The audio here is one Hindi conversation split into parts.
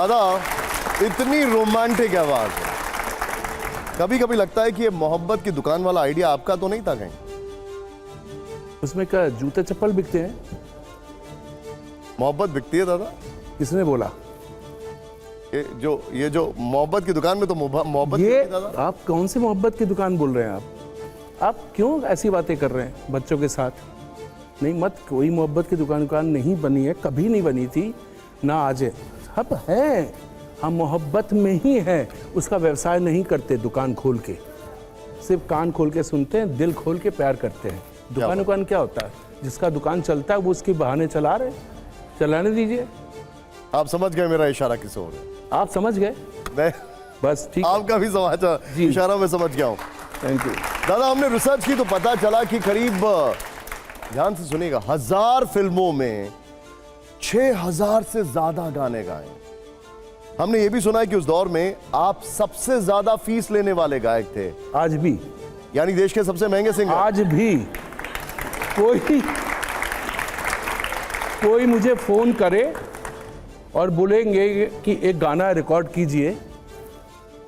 दादा इतनी रोमांटिक आवाज है, कभी कभी लगता है कि ये मोहब्बत की दुकान वाला आइडिया आपका तो नहीं था कहीं? उसमें क्या जूते चप्पल बिकते हैं? मोहब्बत बिकती है दादा? किसने बोला? ये जो मोहब्बत की दुकान में तो मोहब्बत ये दादा। आप कौन सी मोहब्बत की दुकान बोल रहे हैं? आप क्यों ऐसी बातें कर रहे हैं बच्चों के साथ? नहीं मत, कोई मोहब्बत की दुकान नहीं बनी है, कभी नहीं बनी थी, ना आज है। सब है, हम मोहब्बत में ही है, उसका व्यवसाय नहीं करते दुकान खोल के, सिर्फ कान खोल के सुनते हैं, दिल खोल के प्यार करते हैं। दुकान क्या होता है? जिसका दुकान चलता है वो उसके बहाने चला रहे, चलाने दीजिए। आप समझ गए मेरा इशारा किस ओर है? आप समझ गए? मैं बस ठीक, आपका भी समाचार इशारा में समझ गया हूँ। Thank you. दादा हमने रिसर्च की तो पता चला कि करीब, ध्यान से सुनिएगा, 1000 फिल्मों में 6000 से ज्यादा गाने गाए। हमने ये भी सुना है कि उस दौर में आप सबसे ज्यादा फीस लेने वाले गायक थे। आज भी, यानी देश के सबसे महंगे सिंगर। आज भी कोई मुझे फोन करे और बोलेंगे कि एक गाना रिकॉर्ड कीजिए,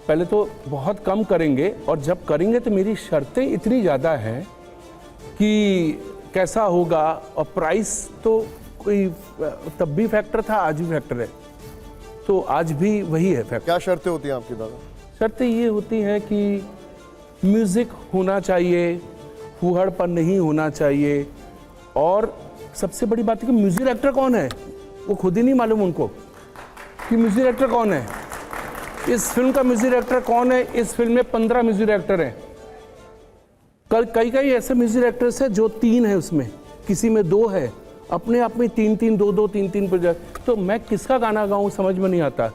पहले तो बहुत कम करेंगे, और जब करेंगे तो मेरी शर्तें इतनी ज़्यादा हैं कि कैसा होगा, और प्राइस तो कोई तब भी फैक्टर था, आज भी फैक्टर है, तो आज भी वही है फैक्टर। क्या शर्तें होती हैं आपकी दादा? शर्तें ये होती हैं कि म्यूज़िक होना चाहिए, फूहड़पन नहीं होना चाहिए, और सबसे बड़ी बात है कि म्यूजिक डायरेक्टर कौन है वो खुद ही नहीं मालूम उनको कि म्यूजिक डायरेक्टर कौन है, इस फिल्म का म्यूजिक डायरेक्टर कौन है। इस फिल्म में 15 म्यूजिक डायरेक्टर हैं, कई ऐसे म्यूजिक डायरेक्टर्स हैं जो 3 है उसमें, किसी में 2 है, अपने आप में 3-3 2-2 3-3 प्रोजेक्ट। तो मैं किसका गाना गाऊं समझ में नहीं आता।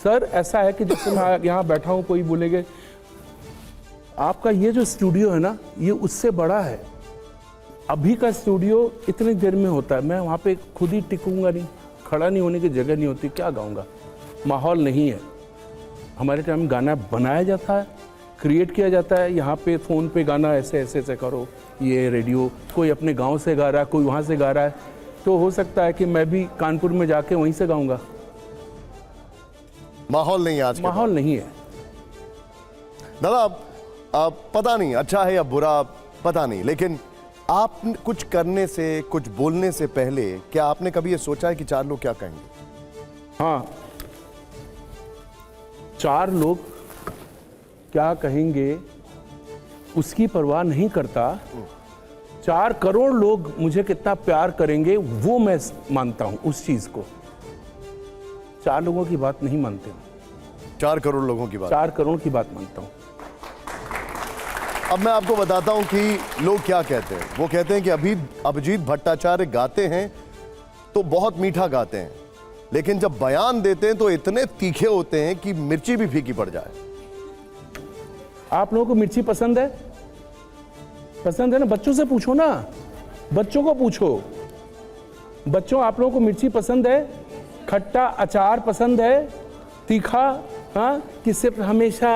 सर ऐसा है कि जैसे मैं यहाँ बैठा हूँ, कोई बोलेगे आपका ये जो स्टूडियो है ना, ये उससे बड़ा है, अभी का स्टूडियो इतनी देर में होता है, मैं वहाँ पे खुद ही टिकूंगा नहीं, खड़ा नहीं होने की जगह नहीं होती, क्या गाऊंगा, माहौल नहीं है। हमारे टाइम गाना बनाया जाता है, क्रिएट किया जाता है, यहाँ पे फ़ोन पे गाना ऐसे ऐसे ऐसे करो, ये रेडियो, कोई अपने गांव से गा रहा है, कोई वहाँ से गा रहा है, तो हो सकता है कि मैं भी कानपुर में जाके वहीं से गाऊंगा। माहौल नहीं है आज, माहौल नहीं है दादा। आप पता नहीं अच्छा है या बुरा, पता नहीं, लेकिन आप कुछ करने से, कुछ बोलने से पहले क्या आपने कभी ये सोचा है कि 4 लोग क्या कहेंगे? हाँ, 4 लोग क्या कहेंगे उसकी परवाह नहीं करता, 4 करोड़ लोग मुझे कितना प्यार करेंगे वो मैं मानता हूं, उस चीज को। 4 लोगों की बात नहीं मानते, 4 करोड़ लोगों की बात, 4 करोड़ की बात मानता हूं। अब मैं आपको बताता हूं कि लोग क्या कहते हैं। वो कहते हैं कि अभिजीत भट्टाचार्य गाते हैं तो बहुत मीठा गाते हैं, लेकिन जब बयान देते हैं तो इतने तीखे होते हैं कि मिर्ची भी फीकी पड़ जाए। आप लोगों को मिर्ची पसंद है? पसंद है ना? बच्चों से पूछो ना, बच्चों को पूछो, बच्चों आप लोगों को मिर्ची पसंद है? खट्टा अचार पसंद है? तीखा? हाँ, कि सिर्फ हमेशा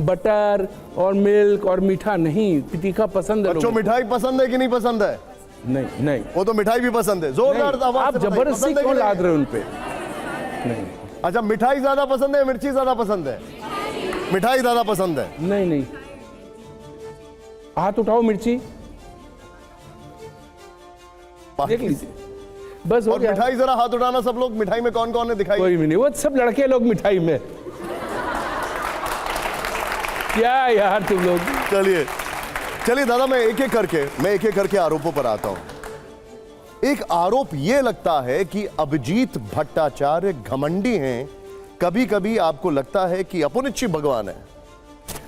बटर और मिल्क और मीठा नहीं, तीखा पसंद है? बच्चों मिठाई पसंद है कि नहीं पसंद है? नहीं नहीं, वो तो मिठाई भी पसंद है, जोरदार आवाज आप से बताइए, जबरदस्ती क्यों लाद रहे हो उन पे? नहीं। अच्छा, मिठाई ज्यादा पसंद है, मिर्ची ज्यादा पसंद है? मिठाई ज्यादा पसंद है। नहीं नहीं, हाथ उठाओ, मिर्ची देख लीजिए, बस हो और गया। मिठाई जरा हाथ उठाना सब लोग, मिठाई में कौन कौन है दिखाई? कोई भी नहीं, वो सब लड़के लोग मिठाई में। क्या यार तुम लोग। चलिए चलिए दादा, मैं एक एक करके आरोपों पर आता हूं। एक आरोप यह लगता है कि अभिजीत भट्टाचार्य घमंडी हैं। कभी कभी आपको लगता है कि अपुनिच्छी भगवान है।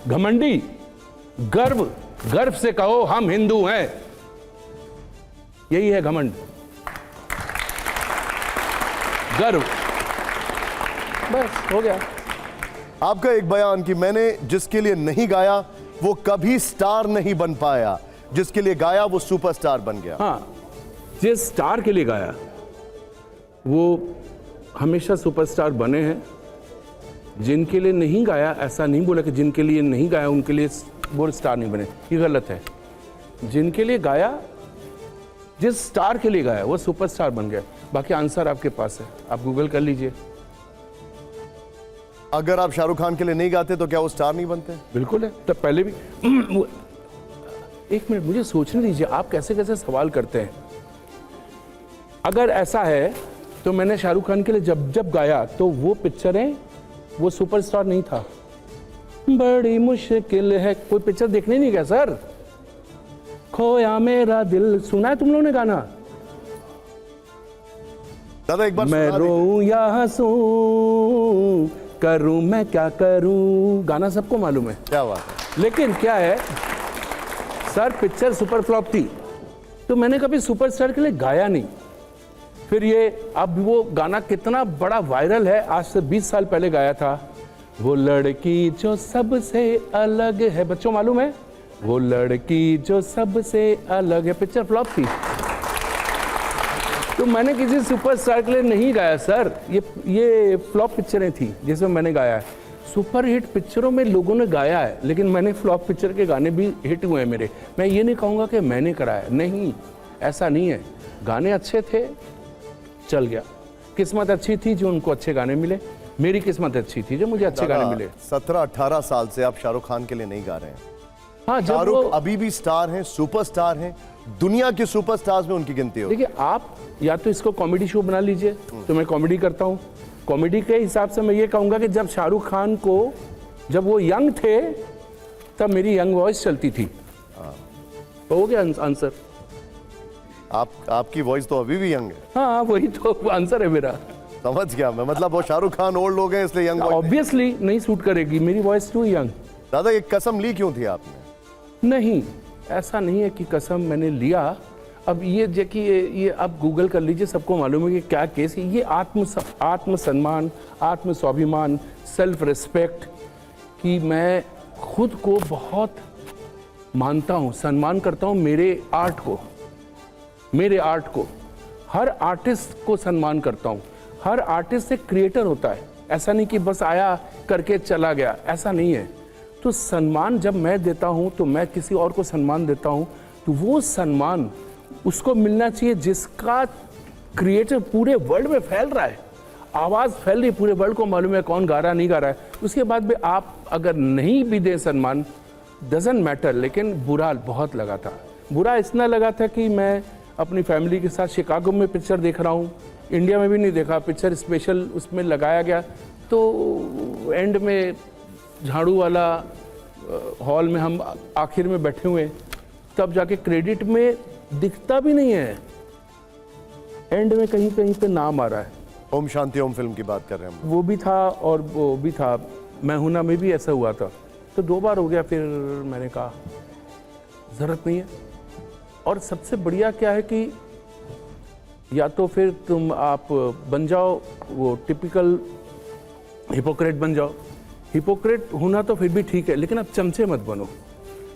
घमंडी, गर्व से कहो हम हिंदू हैं, यही है घमंड, गर्व, बस हो गया। आपका एक बयान कि मैंने जिसके लिए नहीं गाया वो कभी स्टार नहीं बन पाया, जिसके लिए गाया वो सुपरस्टार बन गया। हाँ, जिस स्टार के लिए गाया वो हमेशा सुपरस्टार बने हैं, जिनके लिए नहीं गाया, ऐसा नहीं बोला कि जिनके लिए नहीं गाया उनके लिए वो स्टार नहीं बने, ये गलत है। जिनके लिए गाया, जिस स्टार के लिए गाया वो सुपरस्टार बन गया। बाकी आंसर आपके पास है, आप गूगल कर लीजिए। अगर आप शाहरुख खान के लिए नहीं गाते तो क्या वो स्टार नहीं बनते? बिल्कुल है, तब पहले भी एक मिनट मुझे सोचने दीजिए, आप कैसे कैसे सवाल करते हैं। अगर ऐसा है तो मैंने शाहरुख खान के लिए जब जब गाया तो वो पिक्चरें, वो सुपरस्टार नहीं था। बड़ी मुश्किल है, कोई पिक्चर देखने नहीं गया सर। खोया मेरा दिल, सुना है तुम लोगों ने गाना? दादा एक बार मैं सुना दीजिए। रोऊं या हंसूं, करूं मैं क्या करूं, गाना सबको मालूम है। क्या बात है। लेकिन क्या है सर, पिक्चर सुपर फ्लॉप थी तो मैंने कभी सुपरस्टार के लिए गाया नहीं। फिर ये अब वो गाना कितना बड़ा वायरल है, आज से 20 साल पहले गाया था। वो लड़की जो सबसे अलग है, बच्चों मालूम है? वो लड़की जो सबसे अलग है, पिक्चर फ्लॉप थी। तो मैंने किसी सुपरस्टार के लिए नहीं गाया सर, ये फ्लॉप पिक्चरें थी जिसमें मैंने गाया है। सुपर हिट पिक्चरों में लोगों ने गाया है, लेकिन मैंने फ्लॉप पिक्चर के गाने भी हिट हुए हैं मेरे। मैं ये नहीं कहूँगा कि मैंने कराया, नहीं, ऐसा नहीं है। गाने अच्छे थे, चल गया। किस्मत अच्छी थी जो उनको अच्छे गाने मिले, मेरी किस्मत अच्छी थी जो मुझे अच्छे गाने मिले। 17-18 साल से आप शाहरुख खान के लिए नहीं गा रहे हैं। हाँ, जब शाहरुख वो अभी भी स्टार हैं, सुपरस्टार हैं, दुनिया के सुपरस्टार्स में उनकी गिनती हो। देखिए, आप या तो इसको कॉमेडी शो बना लीजिए, तो मैं कॉमेडी करता हूँ। कॉमेडी के हिसाब से मैं ये कहूँगा कि जब शाहरुख खान को, जब वो यंग थे तब मेरी यंग वॉइस चलती थी। हो गया आंसर। आपकी वॉइस तो अभी भी यंग है। हाँ, वही तो आंसर है मेरा। समझ गया मैं, मतलब वो शाहरुख खान ओल्ड लोग हैं इसलिए यंग। ऑब्वियसली नहीं सूट करेगी, मेरी वॉइस टू यंग। दादा एक कसम ली क्यों थी आपने? नहीं, ऐसा नहीं है कि कसम मैंने लिया। अब ये देखिए, ये आप गूगल कर लीजिए, सबको मालूम है कि क्या केस है। ये आत्मसम्मान, आत्मस्वाभिमान, सेल्फ रिस्पेक्ट कि मैं खुद को बहुत मानता हूँ, सम्मान करता हूँ मेरे आर्ट को। हर आर्टिस्ट को सम्मान करता हूँ। हर आर्टिस्ट एक क्रिएटर होता है, ऐसा नहीं कि बस आया करके चला गया, ऐसा नहीं है। तो सम्मान जब मैं देता हूँ तो मैं किसी और को सम्मान देता हूँ, तो वो सम्मान उसको मिलना चाहिए जिसका क्रिएटर पूरे वर्ल्ड में फैल रहा है। आवाज़ फैल रही है, पूरे वर्ल्ड को मालूम है कौन गा रहा नहीं गा रहा है। उसके बाद भी आप अगर नहीं भी दें सम्मान, डजंट मैटर। लेकिन बुरा बहुत लगा था, बुरा इतना लगा था कि मैं अपनी फैमिली के साथ शिकागो में पिक्चर देख रहा हूँ, इंडिया में भी नहीं देखा। पिक्चर स्पेशल उसमें लगाया गया, तो एंड में झाड़ू वाला हॉल में हम आखिर में बैठे हुए, तब जाके क्रेडिट में दिखता भी नहीं है, एंड में कहीं कहीं पे नाम आ रहा है। ओम शांति ओम फिल्म की बात कर रहे हैं हम। वो भी था और वो भी था, मैं हूं ना में भी ऐसा हुआ था। तो 2 बार हो गया, फिर मैंने कहा ज़रूरत नहीं है। और सबसे बढ़िया क्या है कि या तो फिर आप बन जाओ वो टिपिकल हिपोक्रेट बन जाओ। हिपोक्रेट होना तो फिर भी ठीक है, लेकिन आप चमचे मत बनो,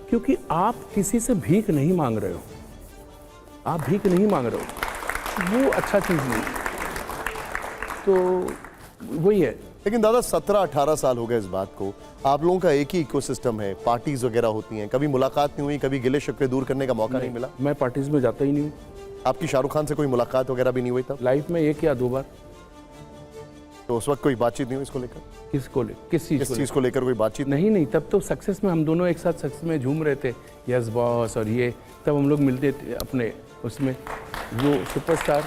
क्योंकि आप किसी से भीख नहीं मांग रहे हो। आप भीख नहीं मांग रहे हो, वो अच्छा चीज़ नहीं। तो वही है। लेकिन दादा 17-18 साल हो गए इस बात को, आप लोगों का एक ही इकोसिस्टम है, पार्टीज वगैरह होती हैं, कभी मुलाकात नहीं हुई, कभी गिले शिकवे दूर करने का मौका नहीं मिला? मैं पार्टीज में जाता ही नहीं हूँ। आपकी शाहरुख खान से कोई मुलाकात वगैरह भी नहीं हुई तब? लाइफ में 1 या 2 बार। तो उस वक्त कोई बातचीत नहीं हुई इसको लेकर? किस चीज को लेकर कोई बातचीत नहीं, तब तो सक्सेस में हम दोनों एक साथ सक्सेस में झूम रहे थे, यस बॉस और ये, तब हम लोग मिलते थे अपने उसमें, वो सुपरस्टार